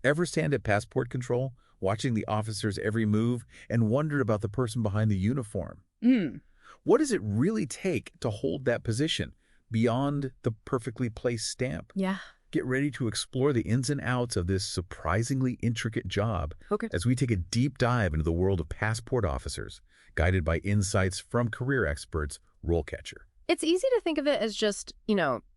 Ever stand at passport control, watching the officer's every move, and wondered about the person behind the uniform? Mm. What does it really take to hold that position beyond the perfectly placed stamp? Yeah. Get ready to explore the ins and outs of this surprisingly intricate job Okay. as we take a deep dive into the world of passport officers, guided by insights from career experts RoleCatcher. It's easy to think of it as just,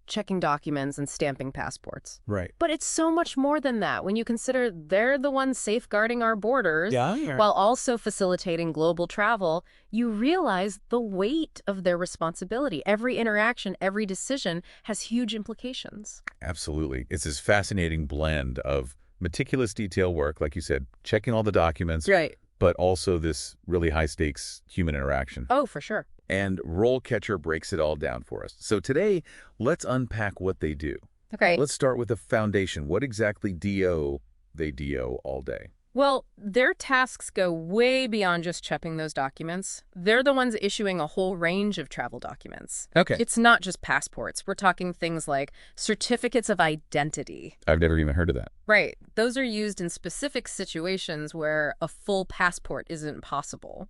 checking documents and stamping passports. Right. But it's so much more than that when you consider they're the ones safeguarding our borders Yeah. while also facilitating global travel. You realize the weight of their responsibility. Every interaction, every decision has huge implications. Absolutely. It's this fascinating blend of meticulous detail work, like you said, checking all the documents, Right. but also this really high-stakes human interaction. Oh, for sure. And RoleCatcher breaks it all down for us. So today, let's unpack what they do. Okay. Let's start with the foundation. What exactly do they do all day? Well, their tasks go way beyond just checking those documents. They're the ones issuing a whole range of travel documents. Okay. It's not just passports. We're talking things like certificates of identity. I've never even heard of that. Right. Those are used in specific situations where a full passport isn't possible.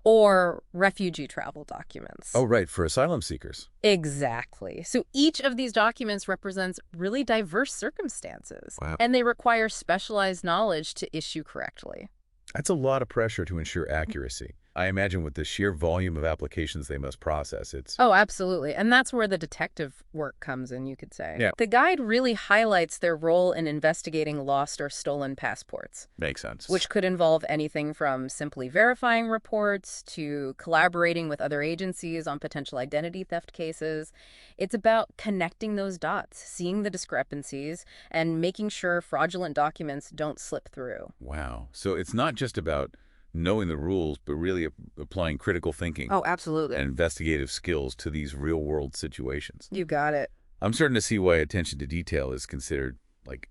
Or refugee travel documents. Oh, right, for asylum seekers. Exactly. So each of these documents represents really diverse circumstances. Wow. And they require specialized knowledge to issue correctly. That's a lot of pressure to ensure accuracy. I imagine with the sheer volume of applications they must process, it's... Oh, absolutely. And that's where the detective work comes in, you could say. Yeah. The guide really highlights their role in investigating lost or stolen passports, Makes sense. which could involve anything from simply verifying reports to collaborating with other agencies on potential identity theft cases. It's about connecting those dots, seeing the discrepancies, and making sure fraudulent documents don't slip through. Wow. So it's not just about knowing the rules, but really applying critical thinking Oh, absolutely. and investigative skills to these real-world situations. You got it. I'm starting to see why attention to detail is considered, like,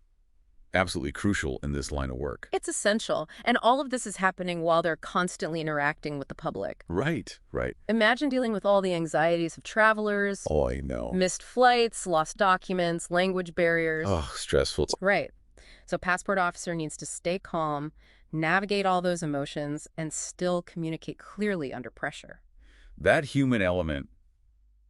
absolutely crucial in this line of work. It's essential. And all of this is happening while they're constantly interacting with the public. Right. Imagine dealing with all the anxieties of travelers, Oh, I know. missed flights, lost documents, language barriers. Oh, stressful. Right. So passport officer needs to stay calm, navigate all those emotions, and still communicate clearly under pressure. That human element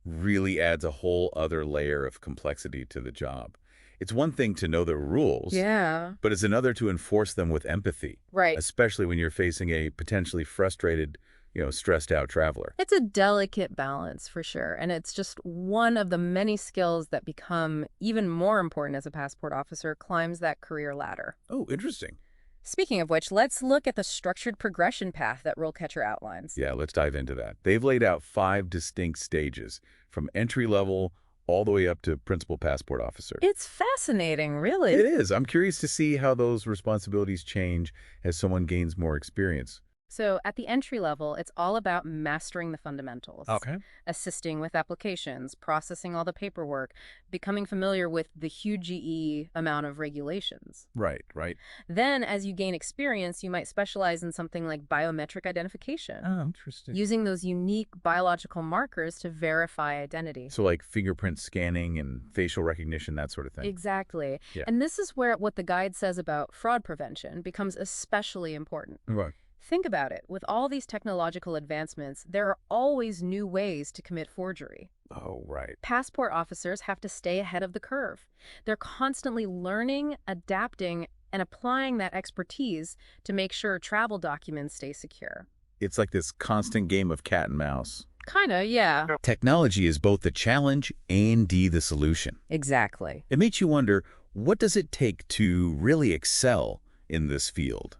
really adds a whole other layer of complexity to the job. It's one thing to know the rules, Yeah. but it's another to enforce them with empathy, Right. especially when you're facing a potentially frustrated, stressed out traveler. It's a delicate balance for sure. And it's just one of the many skills that become even more important as a passport officer climbs that career ladder. Oh, interesting. Speaking of which, let's look at the structured progression path that RoleCatcher outlines. Yeah, let's dive into that. They've laid out 5 distinct stages, from entry level all the way up to principal passport officer. It's fascinating, really. It is. I'm curious to see how those responsibilities change as someone gains more experience. So at the entry level, it's all about mastering the fundamentals. Okay. Assisting with applications, processing all the paperwork, becoming familiar with the huge amount of regulations. Right. Then, as you gain experience, you might specialize in something like biometric identification, Oh, interesting. using those unique biological markers to verify identity. So like fingerprint scanning and facial recognition, that sort of thing. Exactly. Yeah. And this is where what the guide says about fraud prevention becomes especially important. Right. Think about it. With all these technological advancements, there are always new ways to commit forgery. Oh, right. Passport officers have to stay ahead of the curve. They're constantly learning, adapting, and applying that expertise to make sure travel documents stay secure. It's like this constant game of cat and mouse. Kinda, yeah. Technology is both the challenge and the solution. Exactly. It makes you wonder, what does it take to really excel in this field?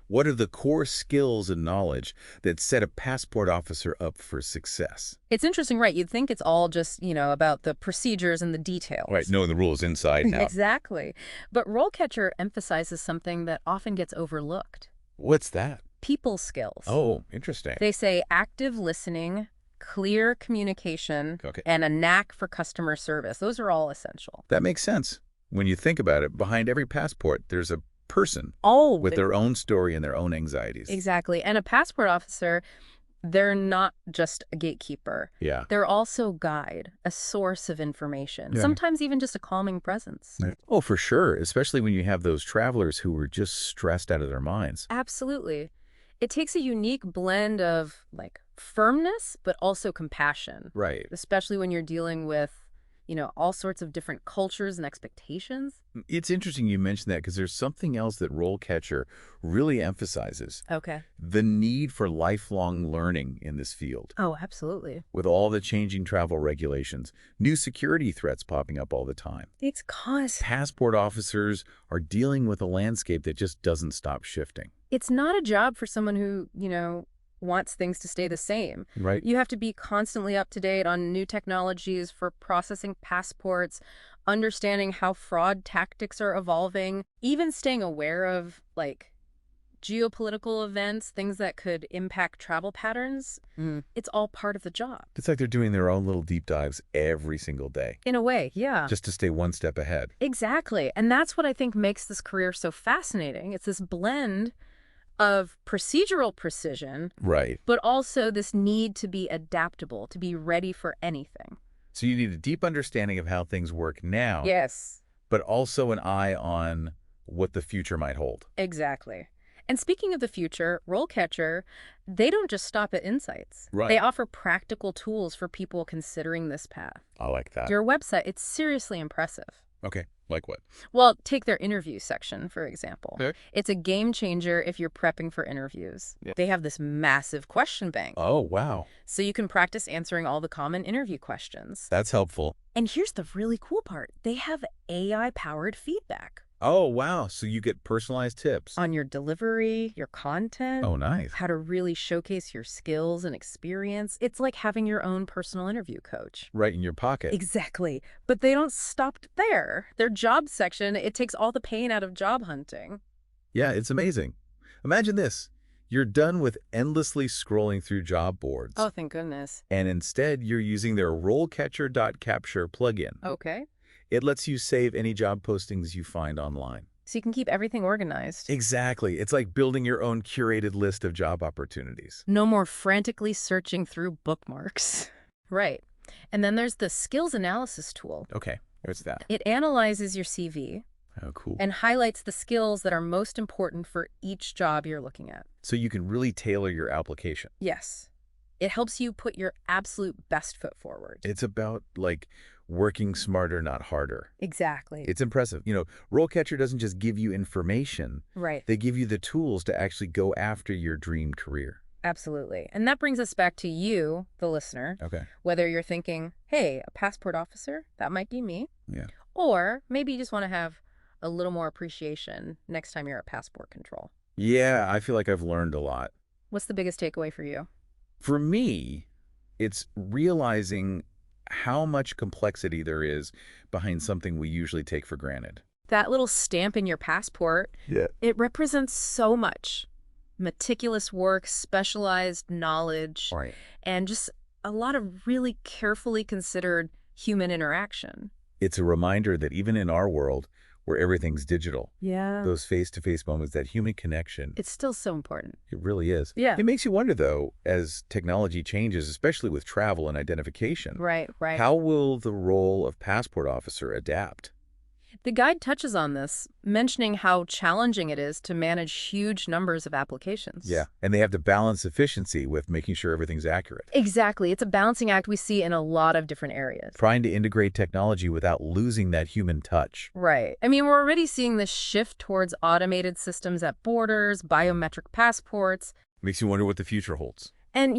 What are the core skills and knowledge that set a passport officer up for success? It's interesting, right? You'd think it's all just, about the procedures and the details. Right, knowing the rules inside and out. Exactly. But RoleCatcher emphasizes something that often gets overlooked. What's that? People skills. Oh, interesting. They say active listening, clear communication, Okay. and a knack for customer service. Those are all essential. That makes sense. When you think about it, behind every passport, there's a person Oh, with their own story and their own anxieties. exactly. And a passport officer They're not just a gatekeeper. Yeah. They're also a guide, a source of information, Yeah. sometimes even just a calming presence. Yeah. Oh, for sure, especially when you have those travelers who were just stressed out of their minds. Absolutely. It takes a unique blend of, like, firmness, but also compassion, Right. especially when you're dealing with, all sorts of different cultures and expectations. It's interesting you mentioned that because there's something else that RoleCatcher really emphasizes, Okay. the need for lifelong learning in this field. Oh, absolutely. With all the changing travel regulations, new security threats popping up all the time. It's constant. Passport officers are dealing with a landscape that just doesn't stop shifting. It's not a job for someone who, wants things to stay the same. Right. You have to be constantly up to date on new technologies for processing passports, understanding how fraud tactics are evolving, even staying aware of, like, geopolitical events, things that could impact travel patterns. It's all part of the job. It's like they're doing their own little deep dives every single day, In a way, yeah. just to stay one step ahead. Exactly. And that's what I think makes this career so fascinating. It's this blend of procedural precision, Right. but also this need to be adaptable, to be ready for anything. So you need a deep understanding of how things work now, Yes, but also an eye on what the future might hold. exactly. And speaking of the future, RoleCatcher, they don't just stop at insights. Right. They offer practical tools for people considering this path. I like that. Your website, it's seriously impressive. Okay, like what? Well, take their interview section, for example. Okay. It's a game changer if you're prepping for interviews. Yeah. They have this massive question bank, Oh, wow. so you can practice answering all the common interview questions. That's helpful. And here's the really cool part. They have AI-powered feedback Oh, wow. So you get personalized tips. on your delivery, your content, Oh, nice. how to really showcase your skills and experience. It's like having your own personal interview coach. Right in your pocket. Exactly. But they don't stop there. Their job section, it takes all the pain out of job hunting. Yeah, it's amazing. Imagine this. You're done with endlessly scrolling through job boards. Oh, thank goodness. And instead, you're using their RoleCatcher.capture plugin. Okay. It lets you save any job postings you find online. So you can keep everything organized. Exactly. It's like building your own curated list of job opportunities. No more frantically searching through bookmarks. Right. And then there's the skills analysis tool. Okay, what's that? It analyzes your CV Oh, cool. and highlights the skills that are most important for each job you're looking at. So you can really tailor your application. Yes. It helps you put your absolute best foot forward. It's about, like, working smarter, not harder. Exactly. It's impressive. RoleCatcher doesn't just give you information. Right. They give you the tools to actually go after your dream career. Absolutely. And that brings us back to you, the listener, Okay. whether you're thinking, hey, a passport officer, that might be me. Yeah. Or maybe you just want to have a little more appreciation next time you're at passport control. Yeah, I feel like I've learned a lot. What's the biggest takeaway for you? For me, it's realizing how much complexity there is behind something we usually take for granted. That little stamp in your passport, Yeah. it represents so much. Meticulous work, specialized knowledge, Right. and just a lot of really carefully considered human interaction. It's a reminder that even in our world, where everything's digital, Yeah. those face-to-face moments, that human connection, It's still so important. it really is. Yeah. It makes you wonder, though, as technology changes, especially with travel and identification, Right, right. how will the role of passport officer adapt? The guide touches on this, mentioning how challenging it is to manage huge numbers of applications. Yeah, and they have to balance efficiency with making sure everything's accurate. Exactly. It's a balancing act we see in a lot of different areas. Trying to integrate technology without losing that human touch. Right. I mean, we're already seeing this shift towards automated systems at borders, biometric passports. Makes you wonder what the future holds. And,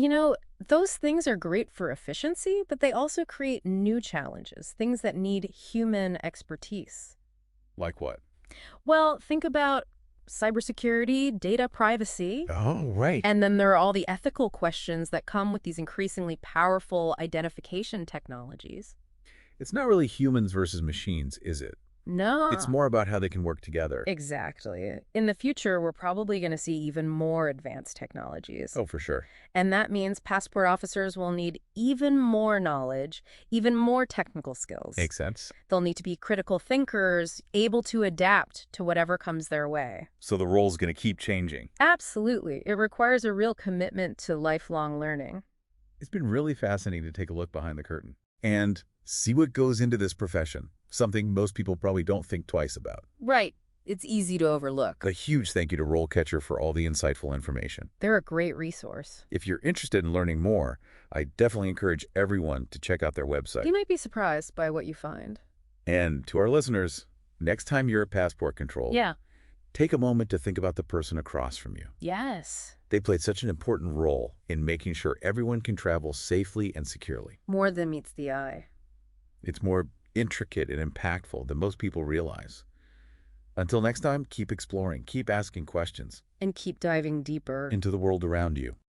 those things are great for efficiency, but they also create new challenges, things that need human expertise. Like what? Well, think about cybersecurity, data privacy. Oh, right. And then there are all the ethical questions that come with these increasingly powerful identification technologies. It's not really humans versus machines, is it? It's No. more about how they can work together. Exactly. In the future, we're probably going to see even more advanced technologies. Oh, for sure. And that means passport officers will need even more knowledge, even more technical skills. Makes sense. They'll need to be critical thinkers, able to adapt to whatever comes their way. So the role's going to keep changing. Absolutely. It requires a real commitment to lifelong learning. It's been really fascinating to take a look behind the curtain and see what goes into this profession, something most people probably don't think twice about. Right. It's easy to overlook. A huge thank you to RoleCatcher for all the insightful information. They're a great resource. If you're interested in learning more, I definitely encourage everyone to check out their website. You might be surprised by what you find. And to our listeners, next time you're at passport control, Yeah. take a moment to think about the person across from you. Yes. They played such an important role in making sure everyone can travel safely and securely. More than meets the eye. It's more intricate and impactful than most people realize. Until next time, keep exploring, keep asking questions And keep diving deeper. into the world around you.